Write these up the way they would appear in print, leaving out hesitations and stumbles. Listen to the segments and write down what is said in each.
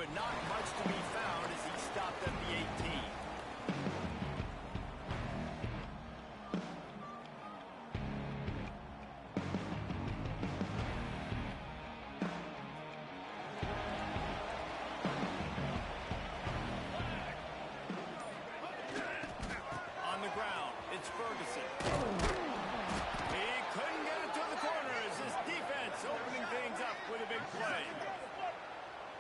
but not much to be found as he stopped at the 18. On the ground, it's Ferguson. He couldn't get it to the corners. His defense opening things up with a big play.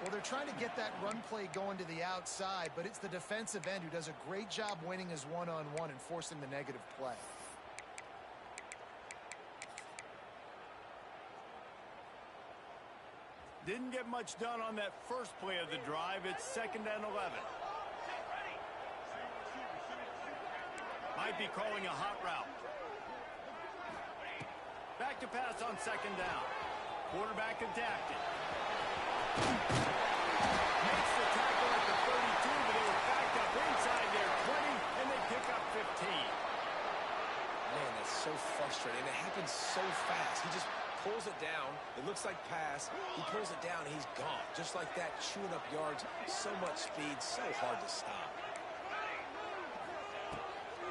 Well, they're trying to get that run play going to the outside, but it's the defensive end who does a great job winning his one-on-one and forcing the negative play. Didn't get much done on that first play of the drive. It's 2nd and 11. Might be calling a hot route. Back to pass on 2nd down. Quarterback adapted. Makes the tackle at the 32, but they were backed up inside their 20, and they pick up 15. Man, that's so frustrating. It happens so fast. He just pulls it down. It looks like pass. He pulls it down, and he's gone. Just like that, chewing up yards. So much speed, so hard to stop.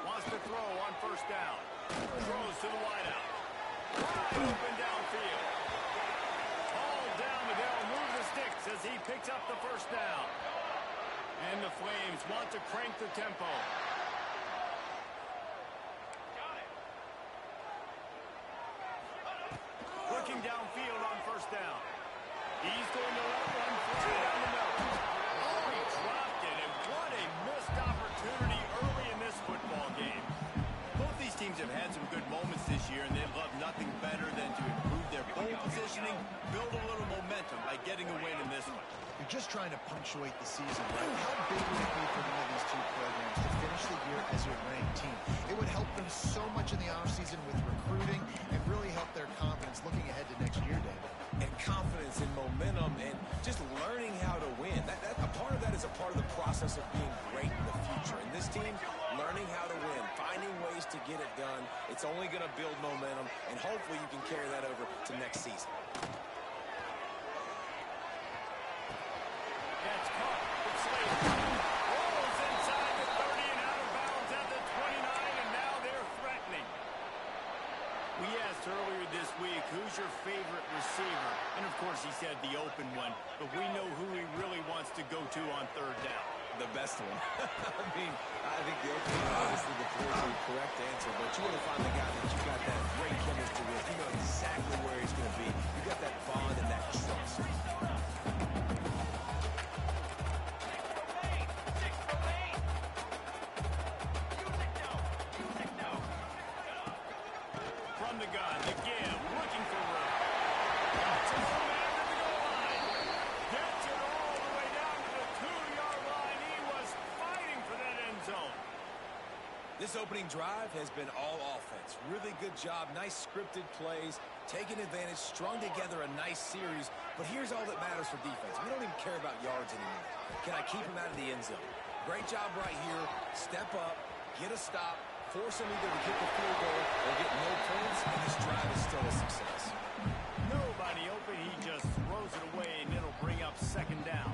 Wants to throw on 1st down. Throws to the wideout. Wide open downfield. All down the middle, move the sticks as he picks up the 1st down. And the Flames want to crank the tempo. Looking downfield on 1st down. He's going to let one fly down the middle. Oh, he dropped it, and what a missed opportunity early in this football game. Both these teams have had some good moments this year, and they'd love nothing better than to improve their goal positioning, build a little momentum by getting a win in this one. You're just trying to punctuate the season, right? How big would it be for one of these two programs to finish the year as a ranked team? It would help them so much in the offseason with recruiting and really help their confidence looking ahead to next year, David. And confidence and momentum and just learning how to win. A part of that is a part of the process of being great in the future. And this team, learning how to win, finding ways to get it done. It's only going to build momentum, and hopefully you can carry that over to next season. That's caught. It's Slater. Rolls inside the 30 and out of bounds at the 29, and now they're threatening. We asked earlier this week, who's your favorite receiver? And, of course, he said the open one, but we know who he really wants to go to on 3rd down. The best one. I think the open one is obviously the politically correct answer, but you want to find the guy that you got that great chemistry with. You know exactly where he's going to be. You got that bond and that trust. From the gun, the give, looking for room. Gets it over after the goal line. Gets it all the way down to the 2-yard line. He was fighting for that end zone. This opening drive has been all offense. Really good job, nice scripted plays, taking advantage, strung together a nice series. But here's all that matters for defense. We don't even care about yards anymore. Can I keep him out of the end zone? Great job right here. Step up, get a stop, force him either to kick a field goal or get no points, and this drive is still a success. Nobody open. He just throws it away, and it'll bring up 2nd down.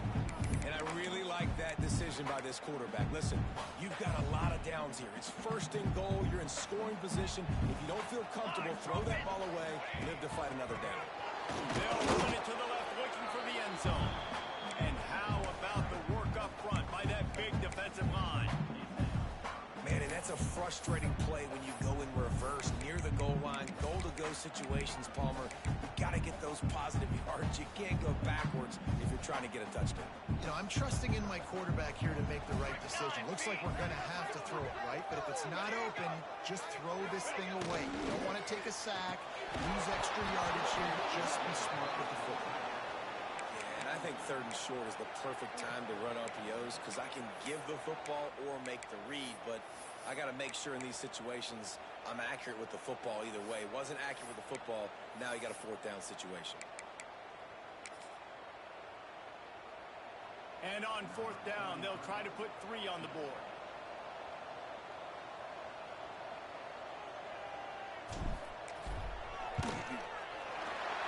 And I really like that decision by this quarterback. Listen, you've got a lot of downs here. It's 1st and goal. You're in scoring position. If you don't feel comfortable, throw that ball away, live to fight another down. They'll run it to the left, looking for the end zone. And how about the work up front by that big defensive line? Man, and that's a frustrating play when you go in reverse near the goal line, goal-to-go situations, Palmer. You've got to get those positive yards. You can't go backwards if you're trying to get a touchdown. You know, I'm trusting in my quarterback here to make the right decision. Looks like we're going to have to throw it right, but if it's not open, just throw this thing away. You don't want to take a sack, lose extra yardage here. Just be smart with the football. Yeah, and I think 3rd and short is the perfect time to run RPOs because I can give the football or make the read, but I got to make sure in these situations I'm accurate with the football either way. Wasn't accurate with the football, now you got a 4th down situation. And on 4th down, they'll try to put 3 on the board.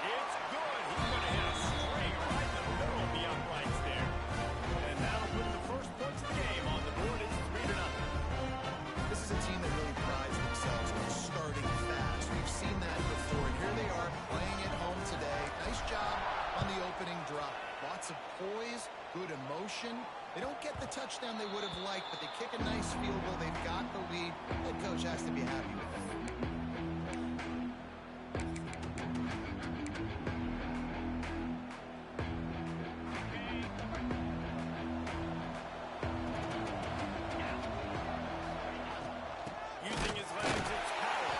It's good. He's going to hit a straight right in the middle of the uprights there. opening drive. Lots of poise, good emotion. They don't get the touchdown they would have liked, but they kick a nice field goal. They've got the lead. Head coach has to be happy with that. Using his legs, it's power.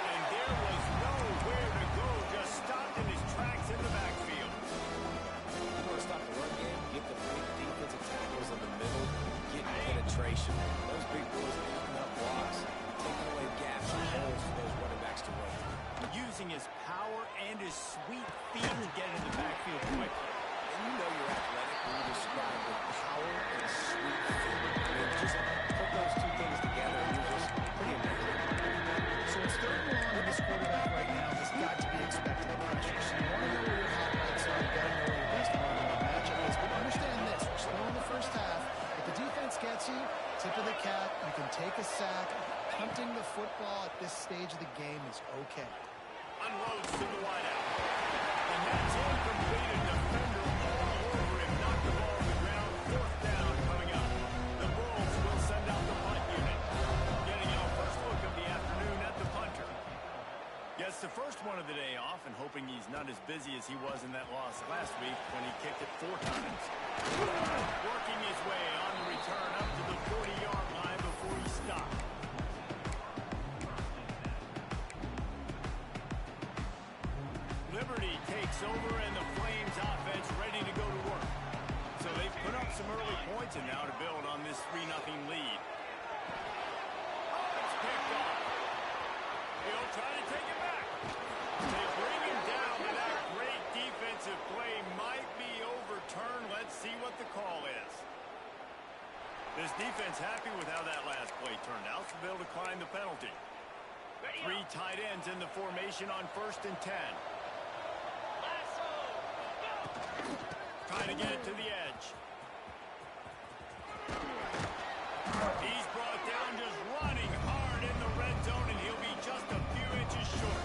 And there was nowhere to go, just stopped in his tracks in the backfield. You want to stop the run game, get the big defensive tackles in the middle, get penetration. Those big boys open up blocks, taking away gaps and holes for those running backs to run. Using his power and his sweet feet to get in the backfield quickly. And you know you're athletic when you describe with power and sweet feet. I mean, just put those two things together and you're just pretty amazing. So it's third and long, and this quarterback right now has got to be expecting pressure. So you want to know where your hot routes are. You got to know where your best one-on-one matchup is. But understand this: we're slow in the first half. If the defense gets you, tip of the cap, you can take a sack. Punting the football at this stage of the game is okay. Unloads to the wideout. And that's incomplete. A defender all over him. Knocked the ball on the ground. Fourth down coming up. The Bulls will send out the punt unit. Getting our first look of the afternoon at the punter. Gets the first one of the day off and hoping he's not as busy as he was in that loss last week when he kicked it 4 times. Working his way on the return up to the 40-yard line before he stopped. Liberty takes over and the Flames offense ready to go to work. So they've put up some early points and now to build on this 3-0 lead. Oh, it's picked off. He'll try to take it back. They bring him down, but that great defensive play might be overturned. Let's see what the call is. This defense happy with how that last play turned out, so they'll decline the penalty. 3 tight ends in the formation on 1st and 10. Trying to get it to the edge. He's brought down just running hard in the red zone, and he'll be just a few inches short.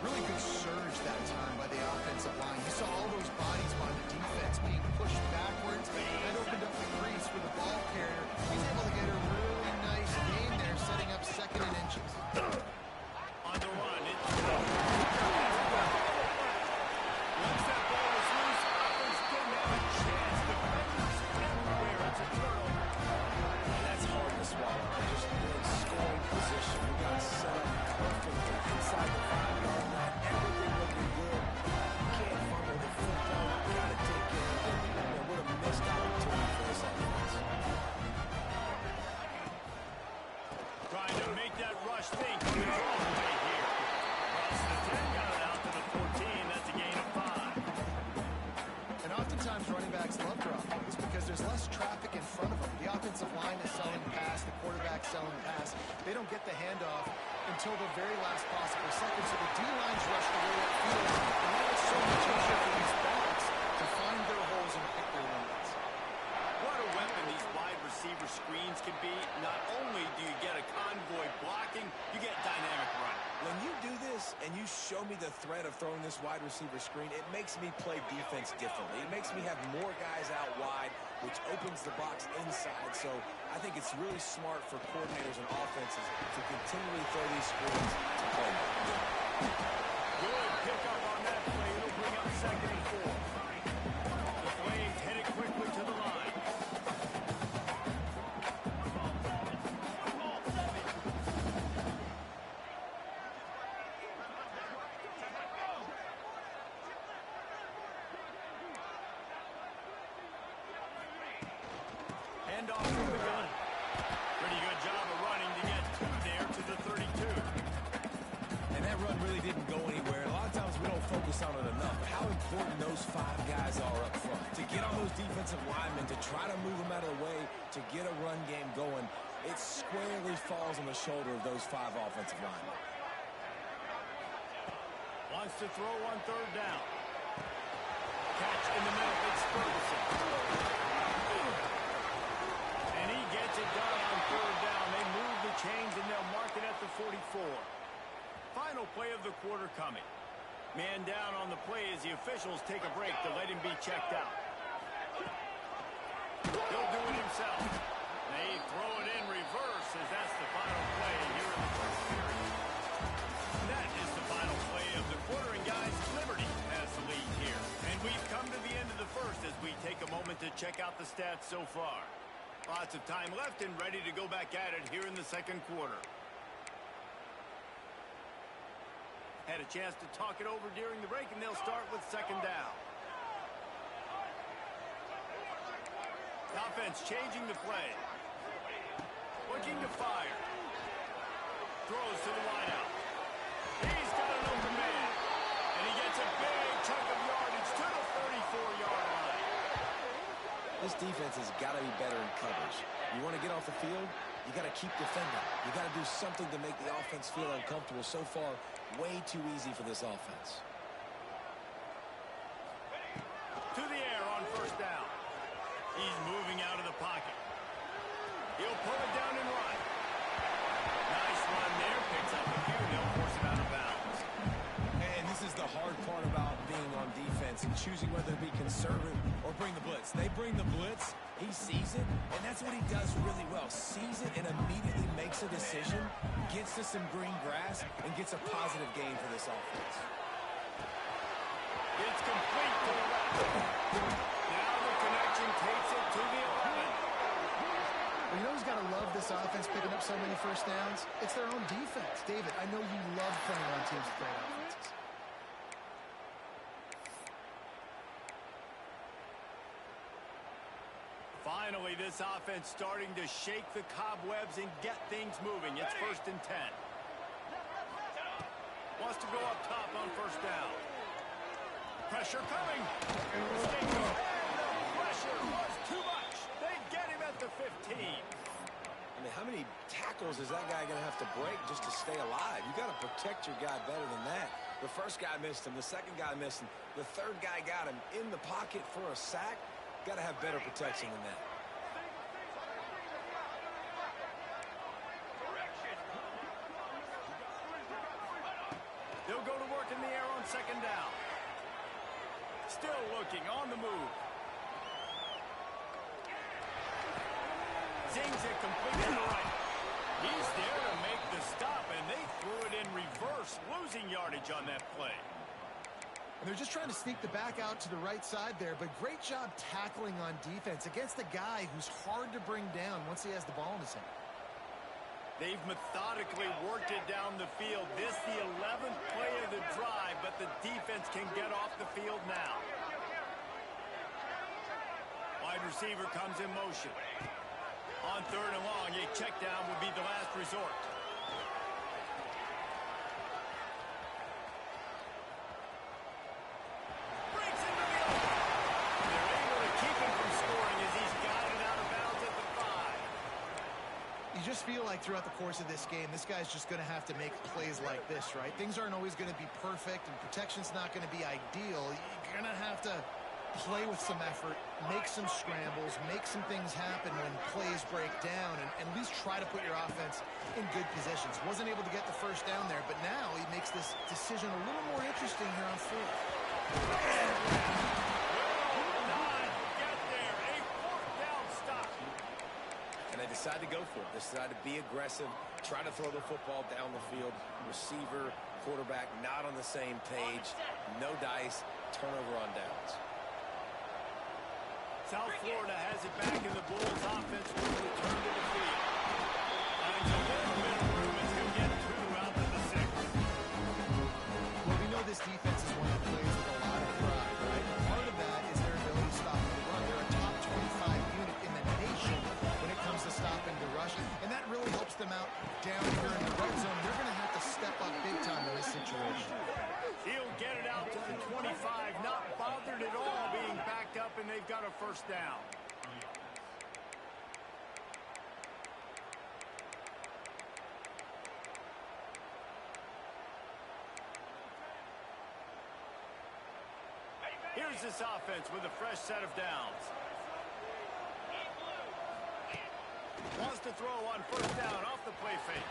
Really good surge that time by the offensive line. You saw all those bodies by the defense being pushed backwards. That opened up the crease for the ball carrier. He's able to get a really nice gain there, setting up 2nd and inches. On the run, it's once that ball was loose, offense didn't have a chance. Defenders everywhere. It's a turnover. And that's hard to swallow. They're just in scoring position. We got set up perfectly inside the 5-yard line. Everything looking good. You can't fumble the football. You got to take care of it. And what a missed opportunity for this offense. trying to make that rush thing come all the way here. Across the 10, got it out to the 14. That's a gain of 5. And oftentimes running backs love drop plays because there's less traffic in front of them. The offensive line is selling pass, the quarterback selling pass. They don't get the handoff until the very last possible second. So the D-line's rushed away upfield. And now it's so much easier for these backs to find their holes and pick their lanes. What a weapon these wide receiver screens can be. Not only do you get a convoy blocking, you get dynamic running. When you do this and you show me the threat of throwing this wide receiver screen, it makes me play defense differently. It makes me have more guys out wide, which opens the box inside. So I think it's really smart for coordinators and offenses to continually throw these screens to play. Good pickup on that play. It'll bring up 2nd and 4. The Flames headed quickly to the line. Handoff from the gun. Pretty good job of running to get there to the 32. And that run really didn't go anywhere. A lot of times we don't focus on it enough. But how important those 5 guys are up front. To get on those defensive linemen, to try to move them out of the way, to get a run game going, it squarely falls on the shoulder of those 5 offensive linemen. Wants to throw on 3rd down. Catch in the middle. It's Ferguson. And he gets it done on 3rd down. They move the chains and they'll mark it at the 44. Final play of the quarter coming. Man down on the play as the officials take a break to let him be checked out. He'll do it himself. They throw it in reverse as that's the final play here in the first period. That is the final play of the quarter, and guys, Liberty has the lead here. And we've come to the end of the first as we take a moment to check out the stats so far. Lots of time left and ready to go back at it here in the second quarter. Had a chance to talk it over during the break, and they'll start with second down. The offense changing the play. Looking to fire. Throws to the wideout. He's got an open man. And he gets a big chunk of yardage to the 34-yard line. This defense has got to be better in coverage. You want to get off the field, you got to keep defending. You got to do something to make the offense feel uncomfortable. So far, way too easy for this offense. To the air on first down. He's moving out of the pocket. He'll pull it down and run. Nice run there. Picks up a few, and they'll force him out of bounds. And this is the hard part about being on defense and choosing whether to be conservative or bring the blitz. They bring the blitz. He sees it, and that's what he does really well. Sees it and immediately makes a decision, gets to some green grass, and gets a positive gain for this offense. It's complete to the left. Now the connection takes it to the 11. Well, you know who's got to love this offense picking up so many first downs? It's their own defense. David, I know you love playing on teams with great offenses. Finally, this offense starting to shake the cobwebs and get things moving. It's 1st and 10. Wants to go up top on first down. Pressure coming. The pressure was too much. They get him at the 15. I mean, how many tackles is that guy going to have to break just to stay alive? You got to protect your guy better than that. The first guy missed him. The second guy missed him. The third guy got him in the pocket for a sack. Got to have better protection than that. They'll go to work in the air on second down. Still looking on the move. Zings it complete to the right. He's there to make the stop, and they threw it in reverse, losing yardage on that play. And they're just trying to sneak the back out to the right side there, but great job tackling on defense against a guy who's hard to bring down once he has the ball in his hand. They've methodically worked it down the field. This the 11th play of the drive, but the defense can get off the field now. Wide receiver comes in motion. On third and long, a check down would be the last resort. Breaks into the open. They're able to keep him from scoring as he's guided out of bounds at the 5. You just feel like throughout the course of this game, this guy's just going to have to make plays like this, right? Things aren't always going to be perfect, and protection's not going to be ideal. You're going to have to play with some effort, make some scrambles, make some things happen when plays break down, and at least try to put your offense in good positions. Wasn't able to get the first down there, but now he makes this decision a little more interesting here on fourth. Will not get there. A fourth down stop. And they decide to go for it. They decide to be aggressive, try to throw the football down the field. Receiver, quarterback, not on the same page. No dice, turnover on downs. South Florida has it back, and the Bulls offense will return to the field. Finds a little bit of room as he'll get two out to the 6th. Well, we know this defense is one that plays with a lot of pride, right? Part of that is their ability to stop the run. They're a top 25 unit in the nation when it comes to stopping the rush, and that really helps them out down here in the red zone. They're going to have to step up big time in this situation. He'll get it out to the 25, not bothered at all being backed up, and they've got a first down. Here's this offense with a fresh set of downs. Wants to throw on first down off the play fake.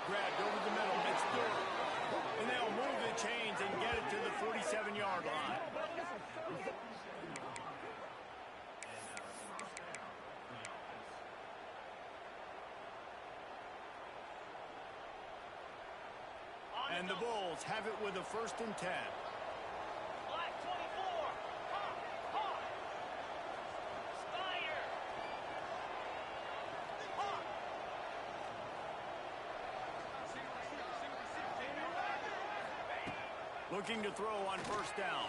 Grabbed over the middle. It's Durham. And they'll move the chains and get it to the 47-yard line. And the Bulls have it with a 1st and 10. Looking to throw on 1st down.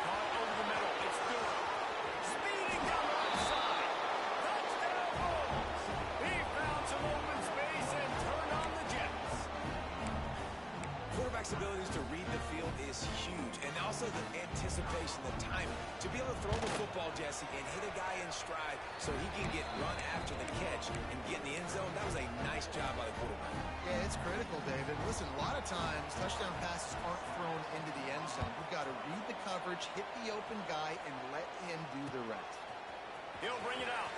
Caught over the middle. It's Durham. Speeding down the right side. Touchdown Bulls. He found some open space and turned on the Jets. Quarterback's abilities to read the field is huge, and also the anticipation, the timing. To be able to throw the football, Jesse, and hit a guy in stride so he can get run after the catch and get in the end zone, that was a nice job by the quarterback. Yeah, it's critical, David. Listen, a lot of times touchdown passes aren't thrown into the end zone. You've got to read the coverage, hit the open guy, and let him do the rest. He'll bring it out.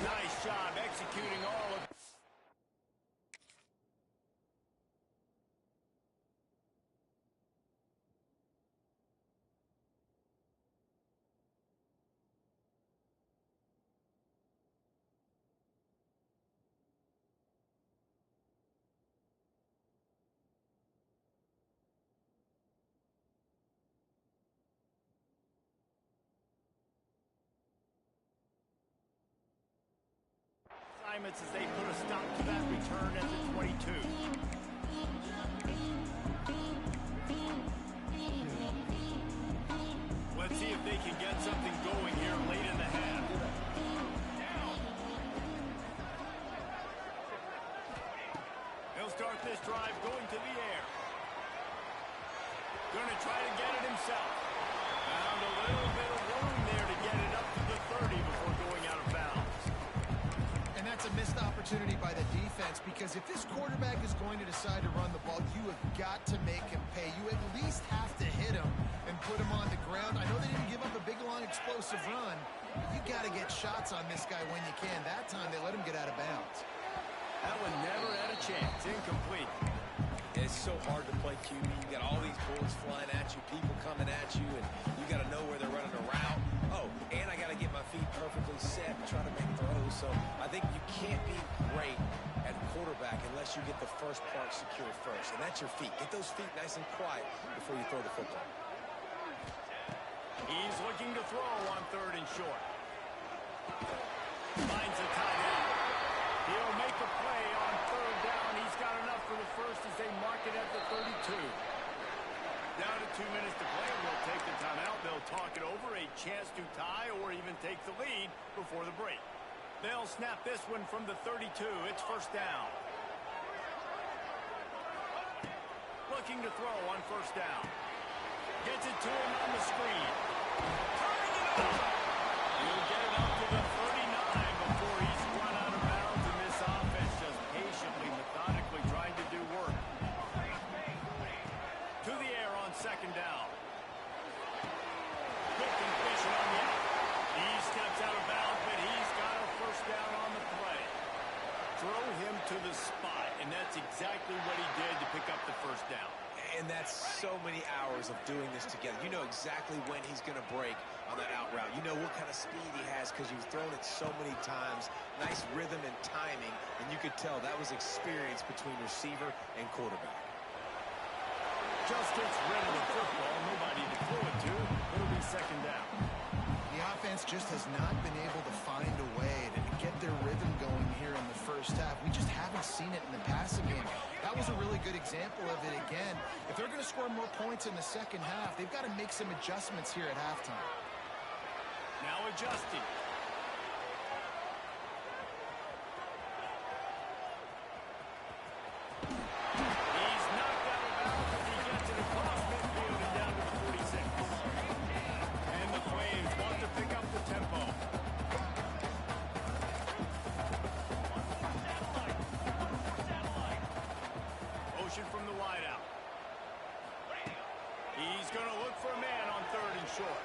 Nice job executing all of it. As they put a stop to that return at the 22. Let's see if they can get something going here late in the half. He'll start this drive going to the air. Going to try to get it himself. Found a little bit of room there to get it up to the 30 before going out of bounds. That's a missed opportunity by the defense, because if this quarterback is going to decide to run the ball, you have got to make him pay. You at least have to hit him and put him on the ground. I know they didn't give up a big, long, explosive run, but you got to get shots on this guy when you can. That time they let him get out of bounds. That one never had a chance. Incomplete. It's so hard to play QB. You got all these bullets flying at you, people coming at you, and you got to know where they're running a route. Oh, and I got to get my feet perfectly set and try to make throws. So I think you can't be great at quarterback unless you get the first part secured first, and that's your feet. Get those feet nice and quiet before you throw the football. He's looking to throw on 3rd and short. Finds a tight end. He'll make a play on 3rd down. He's got enough for the first as they mark it at the 32. Down to 2 minutes to play. We'll take the timeout. They'll talk it over. A chance to tie or even take the lead before the break. They'll snap this one from the 32. It's 1st down. Looking to throw on 1st down. Gets it to him on the screen. Turning it up. He'll get it up to the 39 before he's run out of bounds, and this offense just patiently, methodically trying to do work. To the air on 2nd down. Quick and fishing on the out. He steps out of bounds, but he's got a 1st down on the play. Throw him to the spot, and that's exactly what he did to pick up the 1st down. And that's so many hours of doing this together. You know exactly when he's going to break on that out route. You know what kind of speed he has because you've thrown it so many times. Nice rhythm and timing, and you could tell that was experience between receiver and quarterback. Just gets rid of the football. Nobody to throw it to. It'll be 2nd down. The offense just has not been able to find a way to get their rhythm going here in the 1st half. We just haven't seen it in the passing game. That was a really good example of it again. If they're going to score more points in the 2nd half, they've got to make some adjustments here at halftime. Now adjusting. He's knocked out of bounds as he gets it across midfield and down to the 46. And the Flames want to pick up the tempo. Motion from the wideout. He's going to look for a man on 3rd and short.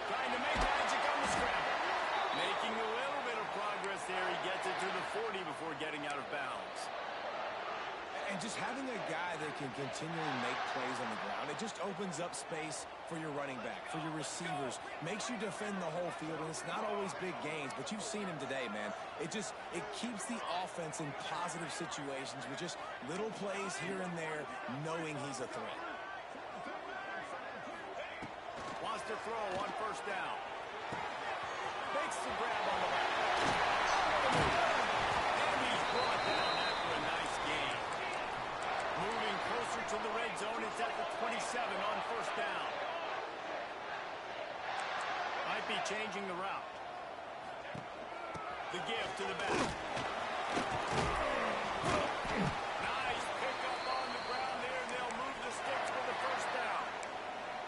Trying to make magic on the scramble. Making a little bit of progress there. He gets before getting out of bounds. And just having a guy that can continually make plays on the ground, it just opens up space for your running back, for your receivers, makes you defend the whole field. And it's not always big gains, but you've seen him today, man. It keeps the offense in positive situations with just little plays here and there, knowing he's a threat. Wants to throw on first down. Makes the grab on the left. And he's brought down after a nice gain. Moving closer to the red zone, it's at the 27 on first down. Might be changing the route. The give to the back. Nice pickup on the ground there, and they'll move the sticks for the first down.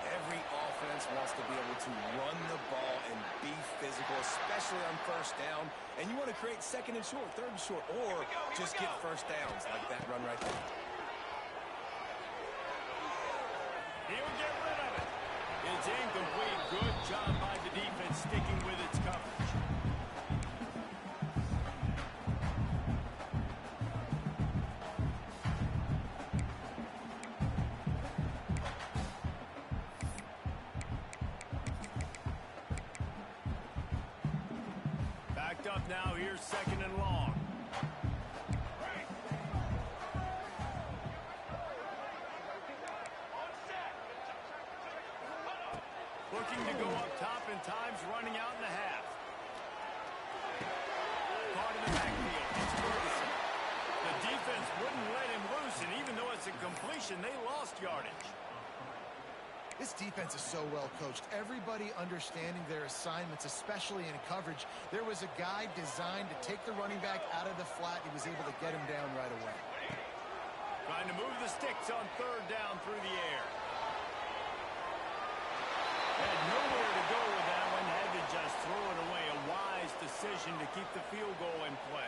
Every offense wants to be able to run the ball and be physical, especially on first down. And you want to create second and short, third and short, or just get first downs like that run right there. He'll get rid of it. It's incomplete. Good job by the defense sticking with its coverage. Backed up now. Here's second and long. Looking to go up top in times, running out in the half. Caught in the backfield. It's Ferguson. The defense wouldn't let him loose, and even though it's a completion, they lost yardage. This defense is so well coached. Everybody understanding their assignments, especially in coverage. There was a guy designed to take the running back out of the flat. He was able to get him down right away. Trying to move the sticks on third down through the air. Had nowhere to go with that one. Had to just throw it away. A wise decision to keep the field goal in play.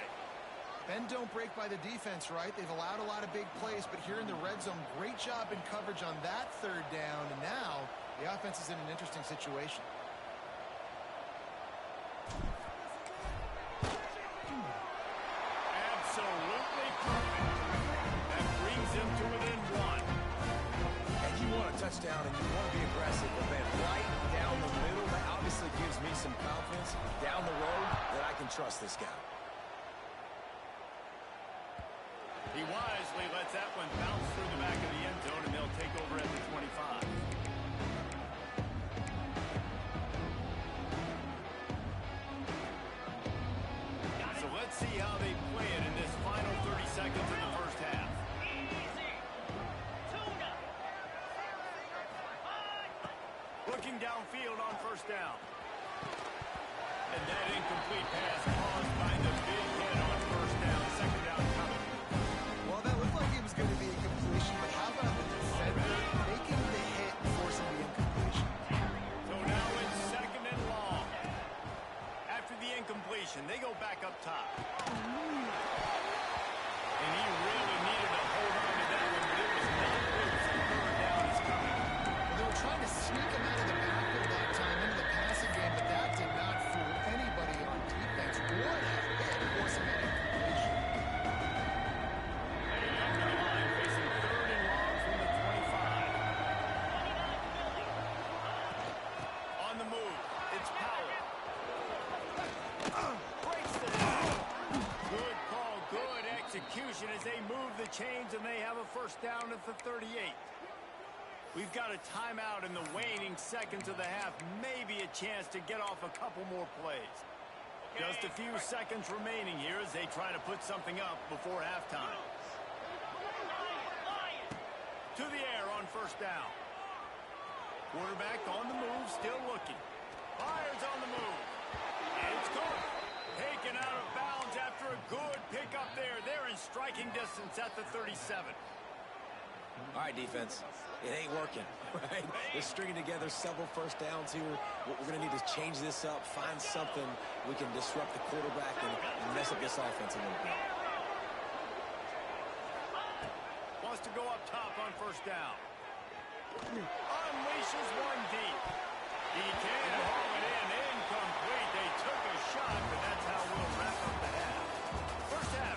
Bend don't break by the defense, right? They've allowed a lot of big plays, but here in the red zone, great job in coverage on that third down. And now the offense is in an interesting situation. Absolutely perfect. That brings him to within one. And you want a touchdown and you want to be aggressive, but man, right down the middle, that obviously gives me some confidence down the road that I can trust this guy. He wisely lets that one bounce through the back of the end zone, and they'll take over at the 25. So let's see how they play it in this final 30 seconds of the first half. Looking downfield on first down. And that incomplete pass caused by the big hit on first down. Second down coming. Well, that looked like it was going to be a completion, but how about the defender making the hit and forcing the incompletion? So now it's second and long. After the incompletion, they go back up top. And he really needed to hold on to that one, but it was not loose. And third down is coming. They were trying to sneak him out of the backfield that time into the passing game, but that did not fool anybody on defense. What a hit forcing that incompletion. Facing third and long from the 25. On the move, it's Powell. Breaks the tackle. Good call, good execution as they move the chains, and they have a first down at the 38. We've got a timeout in the waning seconds of the half. Maybe a chance to get off a couple more plays. Just a few seconds remaining here as they try to put something up before halftime. To the air on first down. Quarterback on the move, still looking. Fires on the move. It's caught. Taken out of bounds after a good pickup there. They're in striking distance at the 37. All right, defense, it ain't working, right? They're stringing together several first downs here. We're going to need to change this up, find something we can disrupt the quarterback and mess up this offense a little bit. Wants to go up top on first down. Unleashes one deep. He can haul it in. Incomplete. They took a shot, but that's how we'll wrap up the half. First half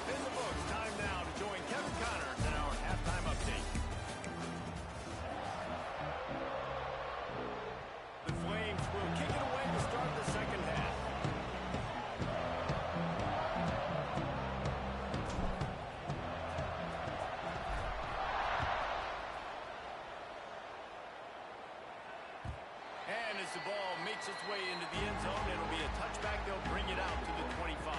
makes its way into the end zone. It'll be a touchback. They'll bring it out to the 25.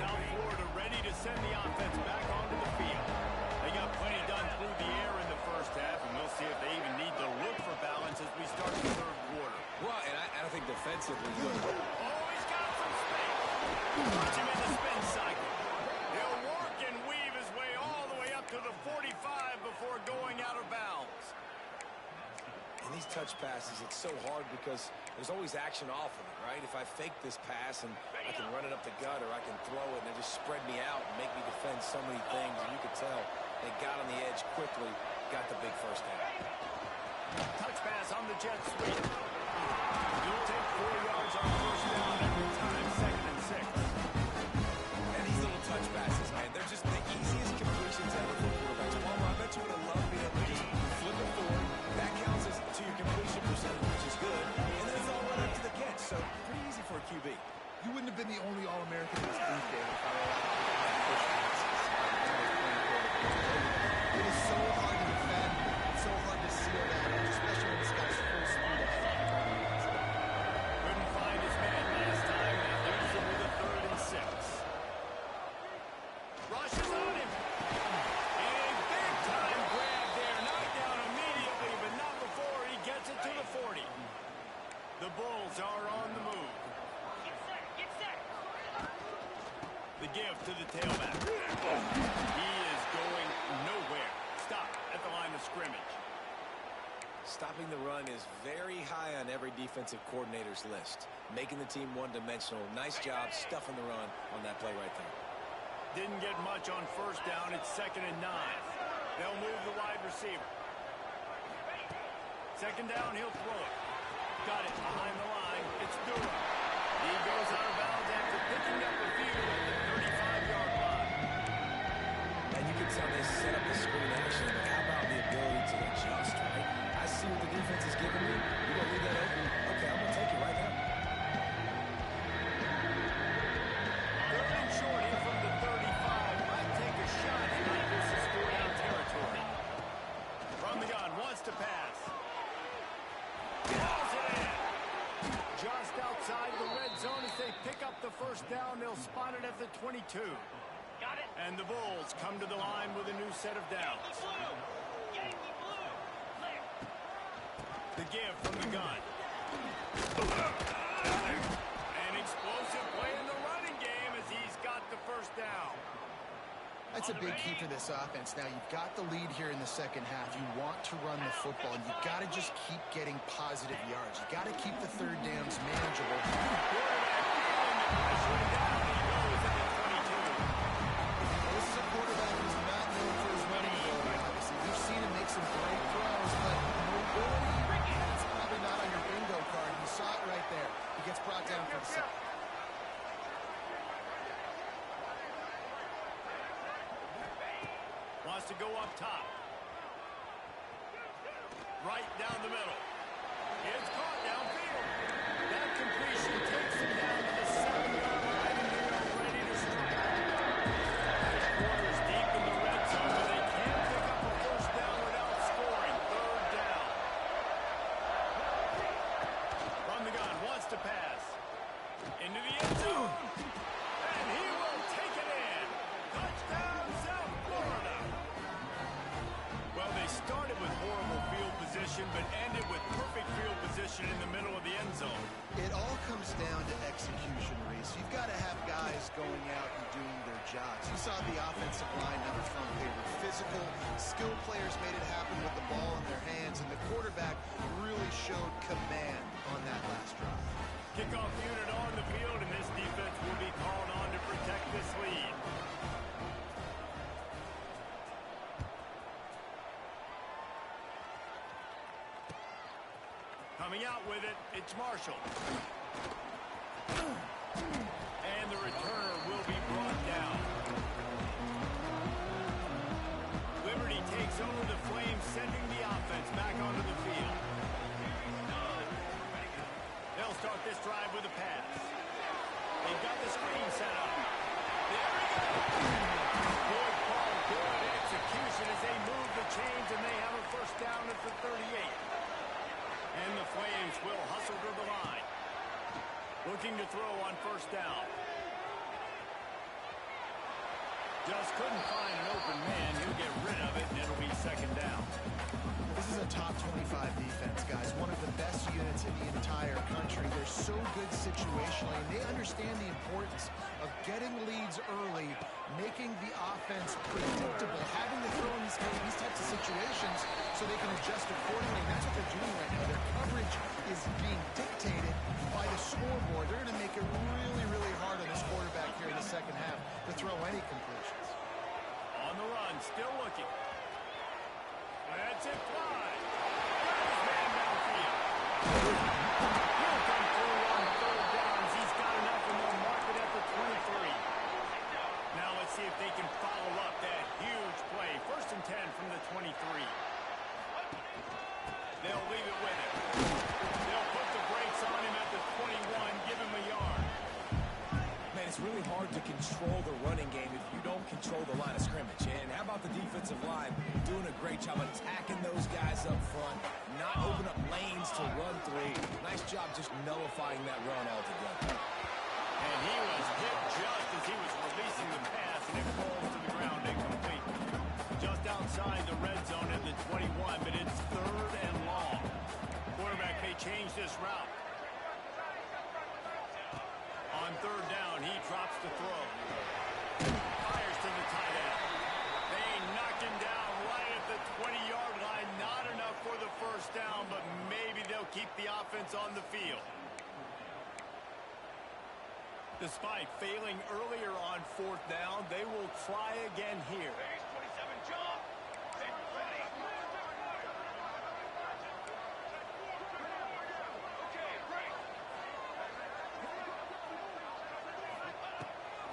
South Florida ready to send the offense back onto the field. They got plenty done through the air in the first half, and we'll see if they even need to look for balance as we start the third quarter. Well, and I think defensively, Oh, he's got some space. Watch him in the spin cycle. He'll work and weave his way all the way up to the 45 before going out of bounds. and these touch passes, it's so hard because there's always action off of it, right? If I fake this pass and I can run it up the gut or I can throw it and it just spread me out and make me defend so many things, and you could tell they got on the edge quickly, got the big first down. Touch pass on the jet sweep. He'll take 4 yards on first down every time, 2nd and 6. And these little touch passes, man, they're just the easiest completions ever for quarterbacks. Palmer, I bet you would have loved being able to just flip it forward. That counts as to your completion percentage, which is good. And then it's all right up to the catch, so pretty easy for a QB. You wouldn't have been the only All-American this booth day if I were push passes. It is so hard to defend. It's so hard to seal that, especially when this guy's full speed ahead. Couldn't find his man last time. That leaves him with a 3rd and 6. Rush is on him. And big-time grab there. Knocked down immediately, but not before he gets it to the 40. The Bulls are on the move. Get set. The give to the tailback. He is going nowhere. Stop at the line of scrimmage. Stopping the run is very high on every defensive coordinator's list. Making the team one-dimensional. Nice job stuffing the run on that play right there. Didn't get much on first down. It's 2nd and 9. They'll move the wide receiver. 2nd down, he'll throw it. Got it behind the line. It's Durham. He goes out of bounds after picking up the field at the 35-yard line. And you can tell they set up the screen action. But how about the ability to adjust, right? I see what the defense is giving me. You going to leave that open? Okay, I'm going to take it right now. 3rd and short here from the 35. Might take a shot like this is 4-down territory. From the gun, wants to pass. Hauls it in. Just outside the red zone as they pick up the first down. They'll spot it at the 22. Got it. And the Bulls come to the line with a new set of downs. Blue. Yankee blue. Clear. The give from the gun. An explosive play in the running game as he's got the first down. That's a big key for this offense. Now, you've got the lead here in the second half. You want to run the football. You've got to just keep getting positive yards. You've got to keep the third downs manageable. This is a quarterback who's not known for his running ability, obviously. We've seen him make some great throws, but mobility, that's probably not on your bingo card. You saw it right there. He gets brought down for the sack. Wants to go up top. Right down the middle. It's caught downfield. That completion takes him down to the 7-yard line, and they're ready to strike. Quarters deep in the red zone, but they can't pick up a first down without scoring. 3rd down. From the gun, wants to pass. Into the end zone. And he will take it in. Touchdown, South Florida. Well, they started with horrible field position, but ended with perfect field position in the middle of the end zone. It all comes down to execution, Reese. You've got to have guys going out and doing their jobs. You saw the offensive line down the front. They were physical. Skilled players made it happen with the ball in their hands, and the quarterback really showed command on that last drive. Kickoff unit on the field, and this defense will be called on to protect this lead. Coming out with it, it's Marshall. And the returner will be brought down. Liberty takes over the Flames, sending the offense back onto the field. They'll start this drive with a pass. 38. And the Flames will hustle to the line. Looking to throw on first down. Just couldn't find an open man. He'll get rid of it, and it'll be second down. This is a top 25 defense, guys. One of the best units in the entire country. They're so good situationally, and they understand the importance of getting leads early, making the offense predictable, having to throw in these types of situations so they can adjust accordingly. And that's what they're doing right now. Their coverage is being dictated by the scoreboard. They're going to make it really, really hard on this quarterback here in the second half to throw any completions. On the run, still looking. That's it, fly. Got his man downfield. He'll come through on third downs. He's got enough, and they'll mark it at the 23. Now let's see if they can follow up that huge play. First and 10 from the 23. They'll leave it with him. They'll put the brakes on him at the 21, give him a yard. Man, it's really hard to control the running game if you don't control the line of scrimmage. And how about the defensive line doing a great job attacking those guys up front, not open up lanes to run through. Nice job just nullifying that run altogether. And he was hit just as he was releasing the pass, and it falls to the ground incomplete. Just outside the red zone at the 21, but it's third and long. Quarterback may change this route. On third down, he drops the throw. Fires to the tight end. They knocked him down right at the 20-yard line. Not enough for the first down, but maybe they'll keep the offense on the field. Despite failing earlier on fourth down, they will try again here.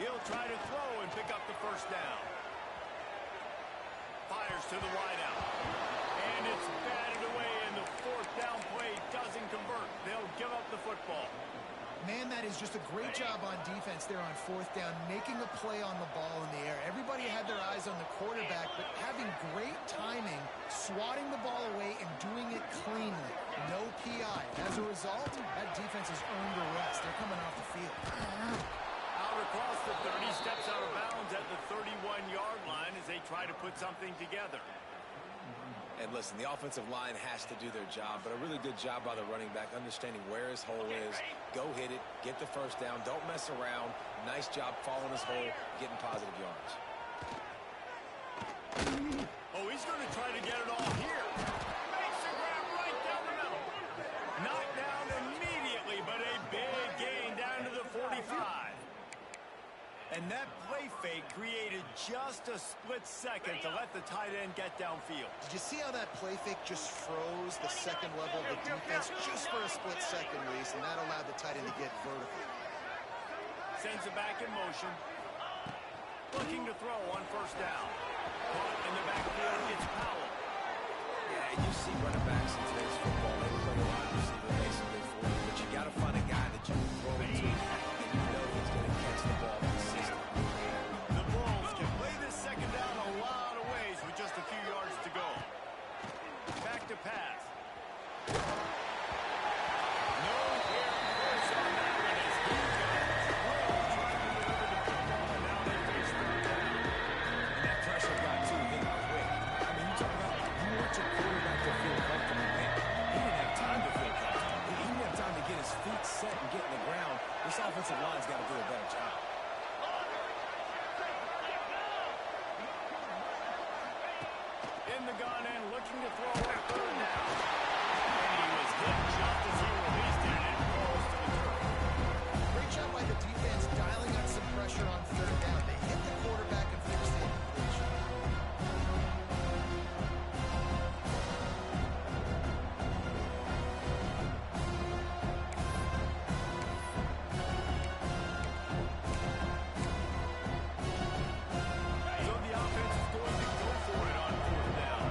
He'll try to throw and pick up the first down. Fires to the wideout. And it's batted away, and the fourth down play doesn't convert. They'll give up the football. Man, that is just a great job on defense there on fourth down, making a play on the ball in the air. Everybody had their eyes on the quarterback, but having great timing, swatting the ball away, and doing it cleanly. No PI. As a result, that defense has earned a rest. They're coming off the field. Out across the 30, steps out of bounds at the 31-yard line as they try to put something together. And listen, the offensive line has to do their job, but a really good job by the running back, understanding where his hole is. Go hit it, get the first down, don't mess around. Nice job following his hole, getting positive yards. Oh, he's going to try to get it all here. Makes the grab right down the middle. Knocked down immediately, but a big gain down to the 45. And that play fake created just a split second to let the tight end get downfield. Did you see how that play fake just froze the second level of the defense just for a split second, Reese, and that allowed the tight end to get vertical. Sends it back in motion. Looking to throw on first down. Caught in the backfield, it's Powell. Yeah, you see running backs in today's football, they play a wide receiver basically for you, but you got to find a guy that you can throw it to, and you know he's going to catch the ball consistently. The Bulls can play this second down a lot of ways with just a few yards to go. Back to pass. No air force on that one as he goes. Will trying to deliver the football, and now they face third down. And that pressure got to him quick. I mean, you talk about you want your quarterback to feel comfortable. Man, he didn't have time to feel comfortable. He didn't have time to get his feet set and get in the ground. This offensive line's got to do a better job. In the gun and looking to throw on third down. And he was hit just as he released it, and it falls to the turf. Great job by the defense dialing up some pressure on third down. They hit the quarterback and fixed the incompletion. So the offense is going to go for it on fourth down.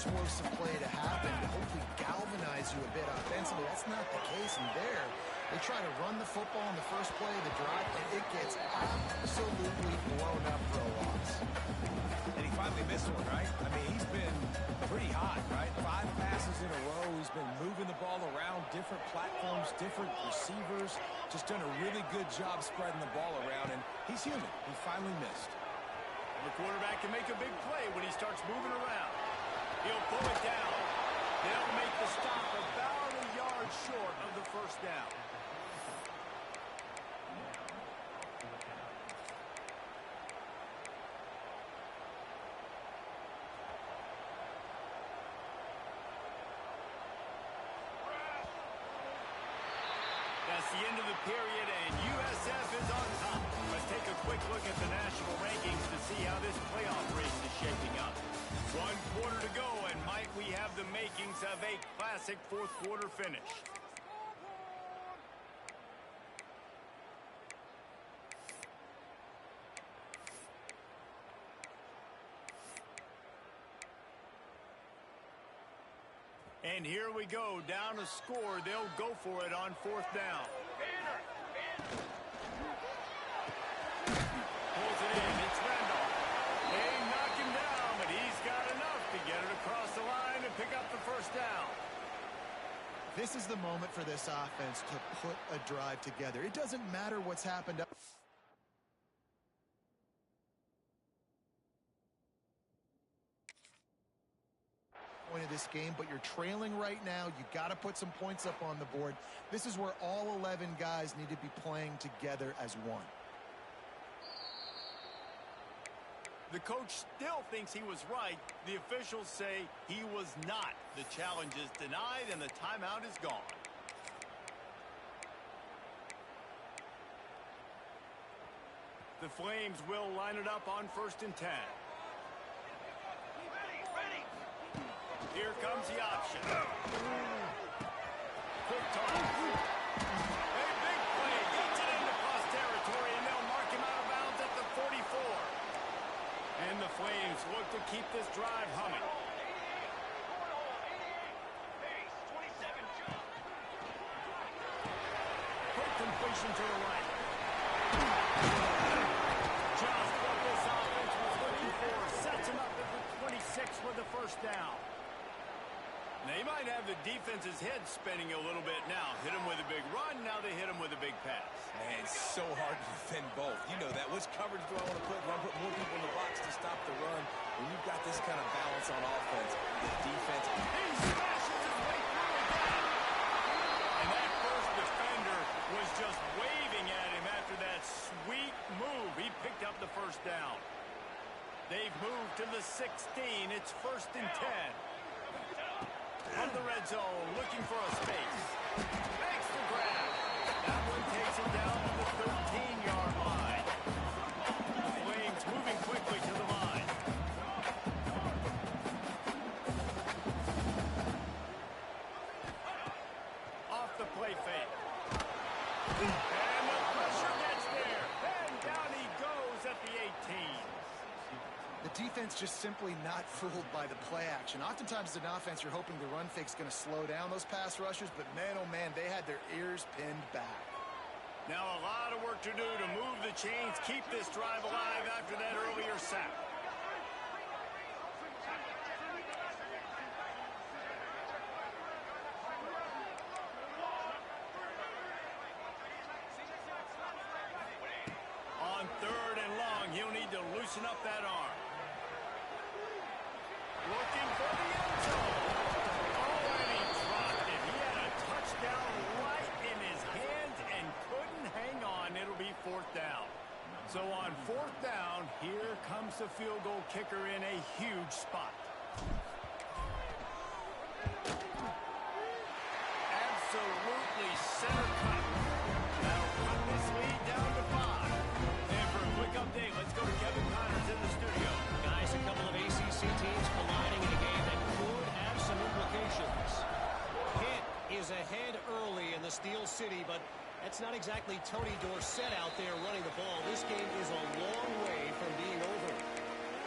explosive play to happen to hopefully galvanize you a bit offensively. That's not the case. And there, they try to run the football in the first play of the drive, and it gets absolutely blown up for a loss. And he finally missed one, right? I mean, he's been pretty hot, right? 5 passes in a row. He's been moving the ball around different platforms, different receivers. Just done a really good job spreading the ball around, and he's human. He finally missed. The quarterback can make a big play when he starts moving around. He'll pull it down. They'll make the stop about a yard short of the first down. That's the end of the period, and USF is on top. Let's take a quick look at the national rankings to see how this playoff race is shaping up. 1 quarter to go, and might we have the makings of a classic fourth quarter finish. And here we go, down a score. They'll go for it on 4th down. Pulls it in, it's Randolph. They knock him down, but he's got enough to get it across the line and pick up the first down. This is the moment for this offense to put a drive together. It doesn't matter what's happened up. Point of this game, but you're trailing right now. You got to put some points up on the board. This is where all 11 guys need to be playing together as one. The coach still thinks he was right. The officials say he was not. The challenge is denied and the timeout is gone. The Flames will line it up on 1st and 10. Here comes the option. Quick toss. A big play. Gets it into cross territory, and they'll mark him out of bounds at the 44. And the Flames look to keep this drive humming. Quick completion to the right. Just what this offense was looking for. Sets him up at the 26 with the first down. They might have the defense's head spinning a little bit now. Hit him with a big run, now they hit him with a big pass. Man, it's so hard to defend both. You know that. Which coverage do I want to put? Do I put more people in the box to stop the run? When you've got this kind of balance on offense, the defense... He smashes his way through again. And that first defender was just waving at him after that sweet move. He picked up the first down. They've moved to the 16. It's 1st and 10. From the red zone, looking for a space. Makes the grab. That one takes it down to the 13-yard line. The Flames moving quickly to the line. Off the play fake. And the pressure gets there. And down he goes at the 18. The defense just simply not fooled by the play action. Oftentimes as an offense, you're hoping the run fake's going to slow down those pass rushers, but man, oh man, they had their ears pinned back. Now a lot of work to do to move the chains, keep this drive alive after that earlier sack. On 3rd and long, he'll need to loosen up that arm. Looking for the end zone. Oh, and he dropped it. He had a touchdown right in his hands and couldn't hang on. It'll be 4th down. So on 4th down, here comes the field goal kicker in a huge spot. Absolutely center cut. That'll cut this lead down to 5. And for a quick update, let's go to Kevin Connors in the studio. Guys, a couple of ACC teams colliding in a game that could have some implications. Pitt is ahead early in the Steel City, but that's not exactly Tony Dorsett out there running the ball. This game is a long way from being over.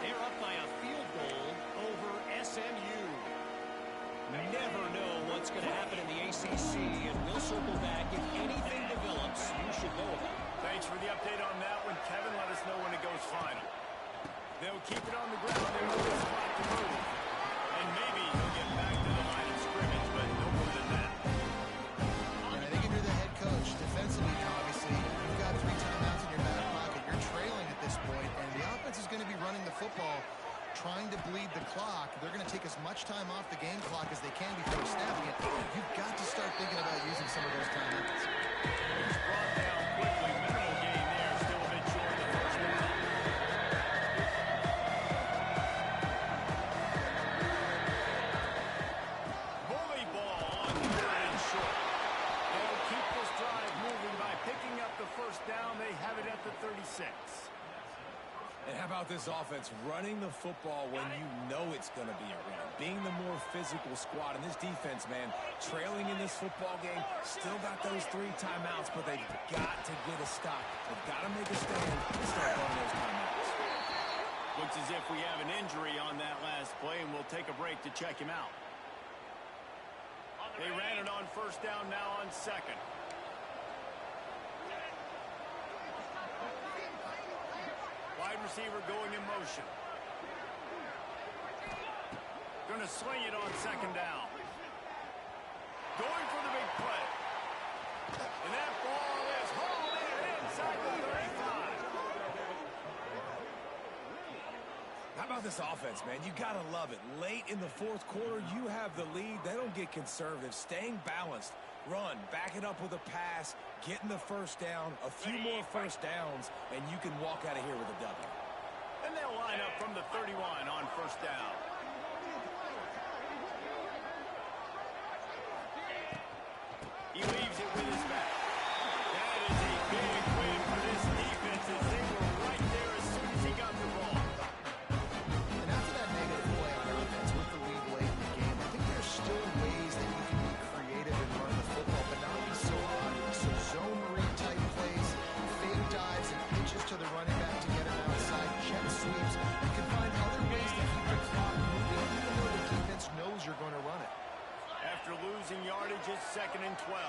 They're up by a field goal over SMU. keep it on the ground. They know the spot to move. And maybe he'll get back to the line of scrimmage, but no more than that. And I think if you're the head coach, defensively, obviously, you've got 3 timeouts in your back pocket. You're trailing at this point, and the offense is going to be running the football, trying to bleed the clock. They're going to take as much time off the game clock as they can before snapping it. You've got to start thinking about using some of those timeouts. He's brought down quickly. Minimal gain there. Still a bit short of the first down. Bully ball on 3rd and short. They'll keep this drive moving by picking up the first down. They have it at the 36. And how about this offense running the football when you know it's going to be a run? Being the more physical squad. And this defense, man, trailing in this football game, still got those 3 timeouts, but they've got to get a stop. They've got to make a stand and start running those timeouts. Looks as if we have an injury on that last play, and we'll take a break to check him out. They ran it on first down, now on second. Wide receiver going in motion. Going to sling it on second down. Going for the big play. And that ball is hauled in inside the 35. How about this offense, man? You got to love it. Late in the 4th quarter, you have the lead. They don't get conservative. Staying balanced. Run, back it up with a pass, getting the first down, a few more first downs, and you can walk out of here with a W. And they'll line up from the 31 on first down. He leaves it with his back. That is a big win for this defense as they were right there as soon as he got the ball. And after that negative play on offense with the lead late in the game, I think there's still ways that you can be creative and run the football, but not be so obvious. So zone read type plays, fake dives, and pitches to the running back to get him outside, jet sweeps. You can find other ways to keep the clock moving, even though the defense knows you're going to run it. After losing yardage, it's 2nd and 12.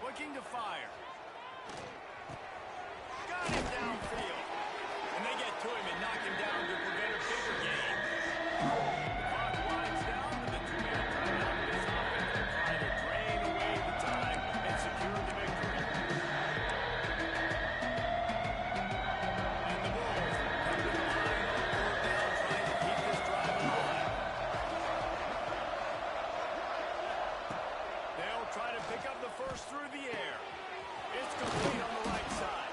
Looking to fire. Got him downfield. And they get to him and knock him down to prevent a bigger gain. The clock winds down to the 2-minute timeout of this offense to try to drain away the time and secure the victory. And the Bulls come to the line on 4th down, trying to keep this drive alive. They'll try to pick up the first through the air. It's complete on the right side.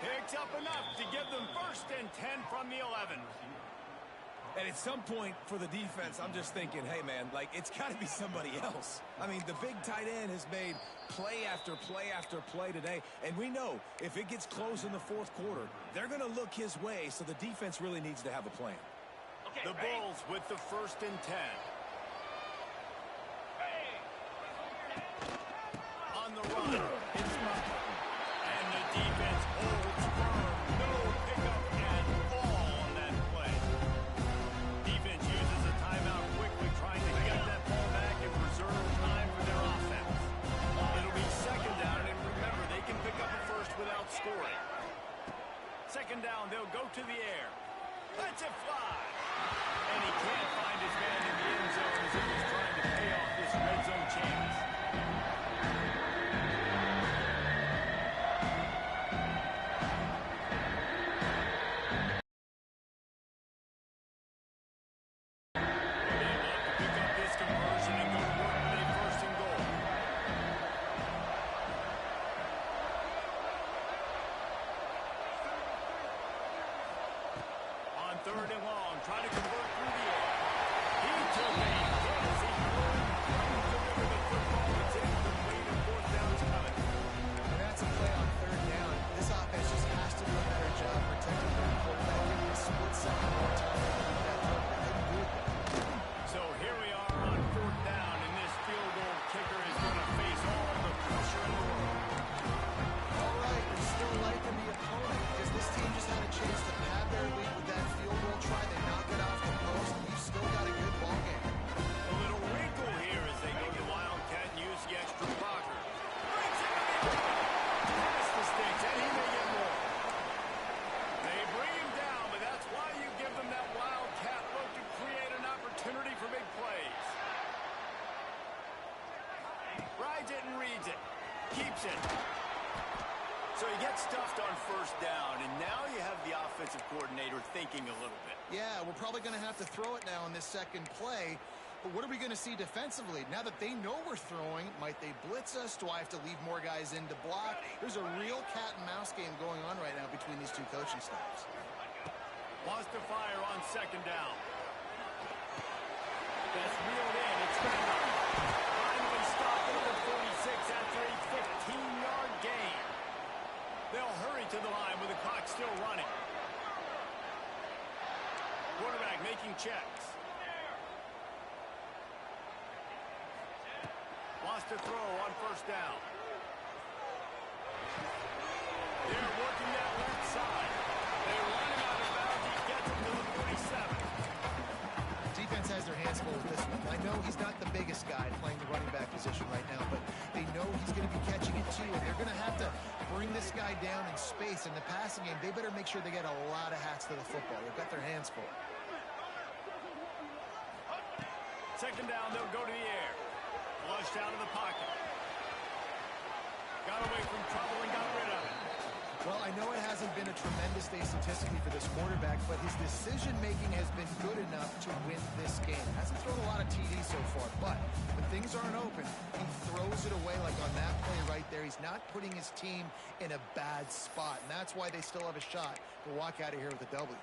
Picks up enough to give them 1st and 10 from the 11. And at some point for the defense, I'm just thinking, hey, man, like, it's got to be somebody else. I mean, the big tight end has made play after play after play today. And we know if it gets close in the 4th quarter, they're going to look his way, so the defense really needs to have a plan. Okay, The Bulls with the 1st and 10. On the run, it's Mutton. And the defense holds firm. No pickup and ball on that play. Defense uses a timeout quickly, trying to get that ball back and preserve time for their offense. It'll be 2nd down, and remember, they can pick up a first without scoring. 2nd down, they'll go to the air. Lets it fly. And he can't find his man in the end zone as if he's trying to pay off this red zone chance. Third and long, trying to convert through the air. He took a hit as he couldn't deliver the football. It's incomplete and 4th down's coming. And that's a play on 3rd down. This offense just has to do a better job protecting their quarterback. Give him a split second more time to keep that throw. They couldn't do it. So here we are on 4th down, and this field goal kicker is going to face all the pressure in the world. All right, there's still life in the opponent because this team just had a chance to pad their lead with that field goal try. They knock it off the post, and you've still got stuffed on first down, and now you have the offensive coordinator thinking a little bit. Yeah, we're probably going to have to throw it now in this second play. But what are we going to see defensively? Now that they know we're throwing, might they blitz us? Do I have to leave more guys in to block? There's a real cat and mouse game going on right now between these two coaching staffs. Wants to fire on second down. That's reeled in. It's finally stopped at the 46 after a 15-yard gain. They'll hurry to the line with the clock still running. Quarterback making checks. Wants to throw on first down. They're working that left side. They run him out of bounds. He gets him to the 47. Defense has their hands full with this one. I know he's not the biggest guy playing the running back position right now, but they know he's going to be catching it too, and they're going to have to bring this guy down in space. In the passing game, they better make sure they get a lot of hats to the football. They've got their hands full. Second down, they'll go to the air. Flushed out of the pocket. Got away from trouble and got rid of it. Well, I know it hasn't been a tremendous day statistically for this quarterback, but his decision-making has been good enough to win this game. Hasn't thrown a lot of TDs so far, but when things aren't open, he throws it away like on that play right there. He's not putting his team in a bad spot, and that's why they still have a shot to walk out of here with a W.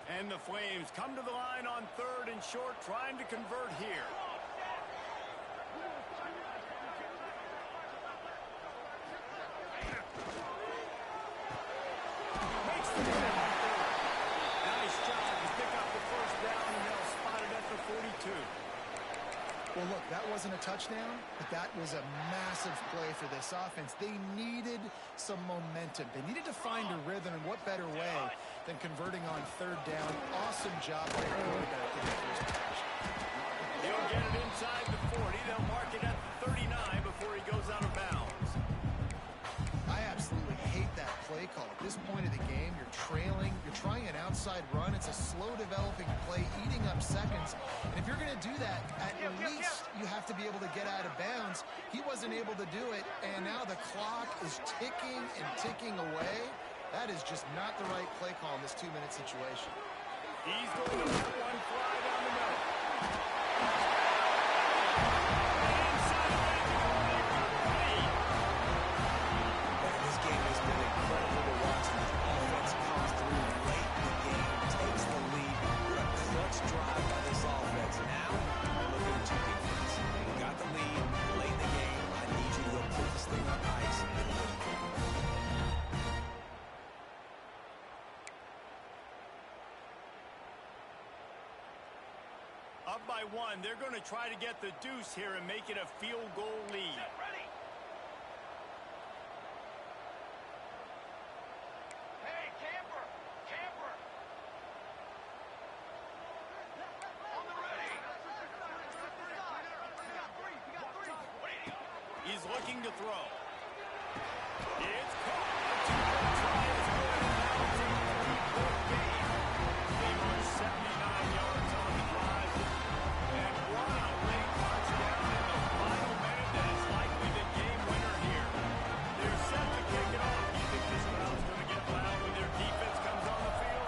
And the Flames come to the line on third and short, trying to convert here. Makes the play on third. Nice job to pick up the first down, and they'll spot it at the 42. Well, look, that wasn't a touchdown, but that was a massive play for this offense. They needed some momentum. They needed to find a rhythm, and what better way than converting on third down. Awesome job by the quarterback in the first possession. He'll get it inside the 40. They'll mark it at the 39 before he goes out of bounds. I absolutely hate that play call. At this point of the game, you're trailing, you're trying an outside run. It's a slow developing play, eating up seconds. And if you're going to do that, at least you have to be able to get out of bounds. He wasn't able to do it, and now the clock is ticking and ticking away. That is just not the right play call in this 2-minute situation. He's going to let one fly down the middle. This game has been incredible to watch. The offense comes through late in the game, takes the lead. What a clutch drive by this offense. Now, you're looking at your defense. You got the lead late in the game. I need you to go put this thing on ice and win. Up by one, they're going to try to get the deuce here and make it a field goal lead. Ready. Hey, camper! Camper! On the ready! He's looking to throw. It's caught. A two-point try is good, and now it's a 3-point game. They march 79 yards on the drive and run a late touchdown in the final minute that is likely the game winner here. They're set to kick it off. You think this crowd's going to get loud when their defense comes on the field?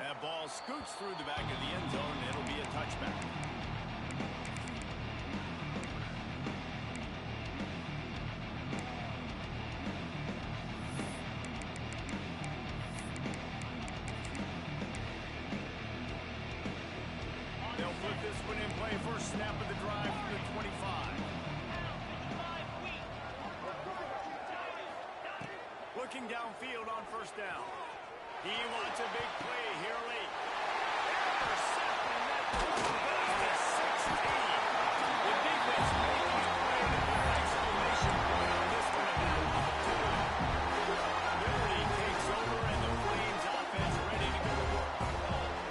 That ball scoots through the back of the end zone, and it'll be a touchback. They'll put this one in play first snap of the drive from the 25. Looking downfield on first down. He wants a big play here late. Intercepting that goes to 16. The defense making a play to put an exclamation point on this one at that opportunity. Liberty takes over and the Flames offense ready to go to work.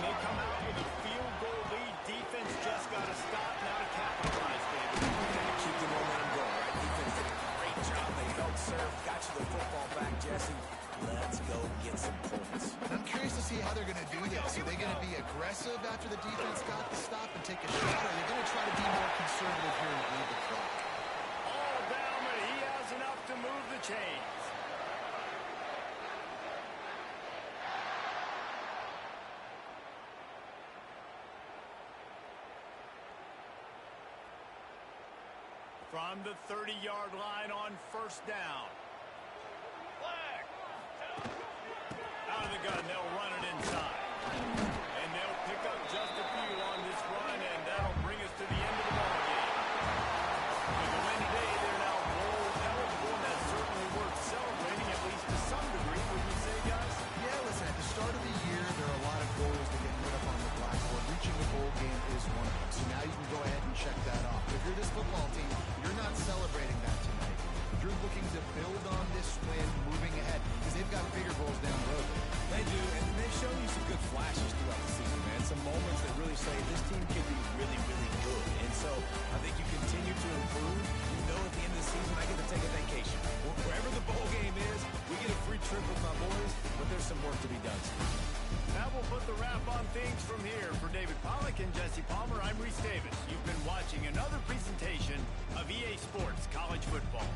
They come out with a field goal lead. Defense just got to stop now to capitalize, baby. Gotta keep the momentum going, right? Defense did a great job. They held serve, got you the football back, Jesse. Let's go get some points. I'm curious curious to see how they're going to do this. Are they going to be aggressive after the defense got the stop and take a shot, or are they going to try to be more conservative here and leave the clock? All down, but he has enough to move the chains. From the 30-yard line on first down. Flag. Out of the gun, they'll run it inside. And they'll pick up just a few on this run, and that'll bring us to the end of the ballgame. With the win today, they're now bowl eligible, and that's certainly worth celebrating, at least to some degree, would you say, guys? Yeah, listen, at the start of the year, there are a lot of goals that get put up on the blackboard. Reaching the bowl game is one of them. So now you can go ahead and check that off. If you're this football team, you're not celebrating that tonight. You're looking to build on this win moving ahead because they've got bigger goals down the road. They do, and they've shown you some good flashes throughout the season, man. Some moments that really say this team can be really, really good. And so I think you continue to improve. You know at the end of the season, I get to take a vacation. Wherever the bowl game is, we get a free trip with my boys, but there's some work to be done. That will put the wrap on things from here. For David Pollack and Jesse Palmer, I'm Reese Davis. You've been watching another presentation of EA Sports College Football.